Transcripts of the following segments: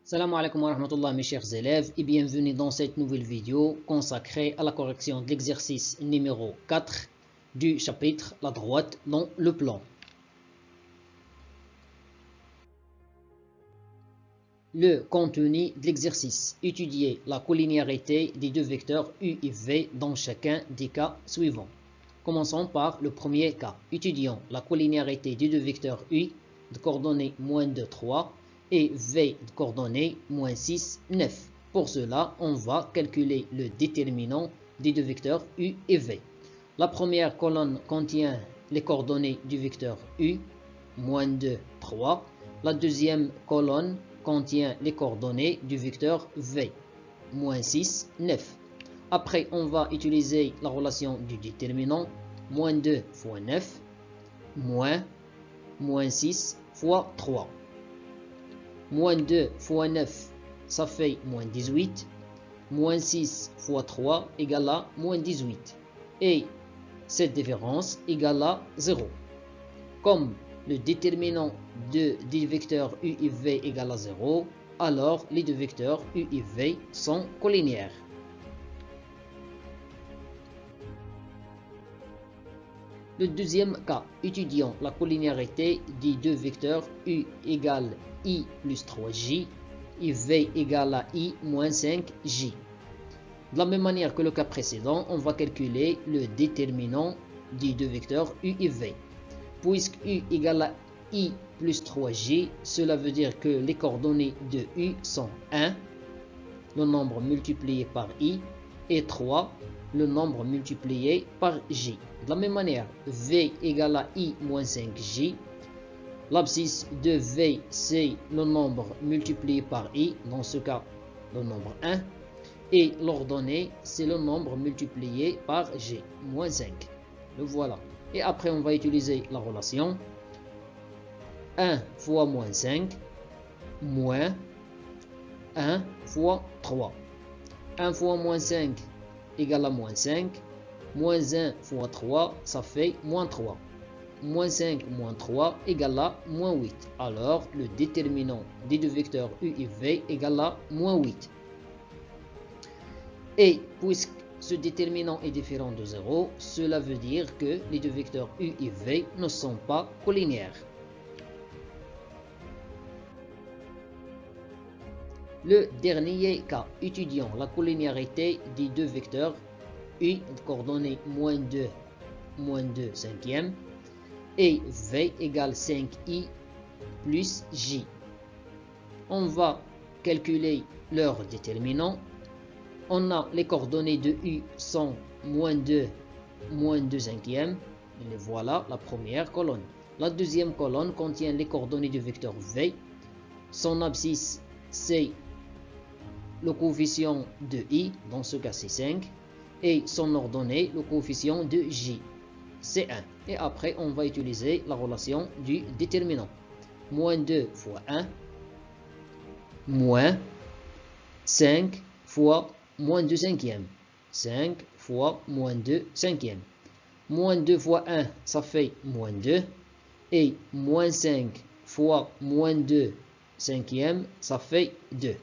Salam alaikum wa rahmatullah mes chers élèves et bienvenue dans cette nouvelle vidéo consacrée à la correction de l'exercice numéro 4 du chapitre La droite dans le plan. Le contenu de l'exercice: étudier la collinéarité des deux vecteurs u et v dans chacun des cas suivants. Commençons par le premier cas. Étudions la collinéarité des deux vecteurs u de coordonnées -2, 3 et v de coordonnées -6, 9. Pour cela, on va calculer le déterminant des deux vecteurs u et v. La première colonne contient les coordonnées du vecteur u, -2, 3. La deuxième colonne contient les coordonnées du vecteur v, -6, 9. Après, on va utiliser la relation du déterminant, -2 fois 9, -6 fois 3. -2 fois 9, ça fait -18. -6 fois 3 égale à -18. Et cette différence égale à 0. Comme le déterminant des vecteurs u et v égale à 0, alors les deux vecteurs u et v sont collinéaires. Le deuxième cas, étudions la collinéarité des deux vecteurs u égale i plus 3j et v égale à i moins 5j. De la même manière que le cas précédent, on va calculer le déterminant des deux vecteurs u et v. Puisque u égale à i plus 3j, cela veut dire que les coordonnées de u sont 1, le nombre multiplié par i, et 3, le nombre multiplié par j. De la même manière, v égale à i moins 5j. L'abscisse de v, c'est le nombre multiplié par i, dans ce cas, le nombre 1. Et l'ordonnée, c'est le nombre multiplié par g, moins 5. Le voilà. Et après, on va utiliser la relation 1 fois moins 5, moins 1 fois 3. 1 fois moins 5 égale à moins 5. Moins 1 fois 3, ça fait moins 3. Moins 5 moins 3 égale à moins 8. Alors, le déterminant des deux vecteurs u et v égale à moins 8. Et puisque ce déterminant est différent de 0, cela veut dire que les deux vecteurs u et v ne sont pas collinéaires. Le dernier cas, étudions la collinéarité des deux vecteurs u de coordonnées -2, -2 cinquième et v égale 5i plus j. On va calculer leur déterminant. On a les coordonnées de u sont -2, -2 cinquième. Et voilà la première colonne. La deuxième colonne contient les coordonnées du vecteur v. Son abscisse, c'est le coefficient de i, dans ce cas c'est 5. Et son ordonnée, le coefficient de j, c'est 1. Et après, on va utiliser la relation du déterminant. -2 fois 1, moins 5 fois -2 cinquième. 5 fois -2 cinquième. -2 fois 1, ça fait -2. Et -5 fois -2 cinquième, ça fait 2.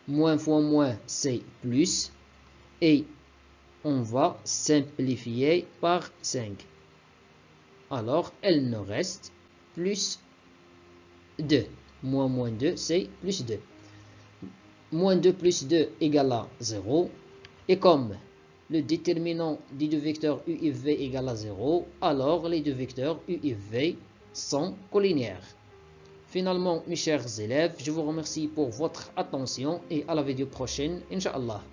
Moins fois moins, c'est plus. Et on va simplifier par 5. Alors, elle nous reste plus 2. Moins 2, c'est plus 2. -2 plus 2 égale à 0. Et comme le déterminant des deux vecteurs u et v égale à 0, alors les deux vecteurs u et v sont collinéaires. Finalement, mes chers élèves, je vous remercie pour votre attention et à la vidéo prochaine, Inch'Allah.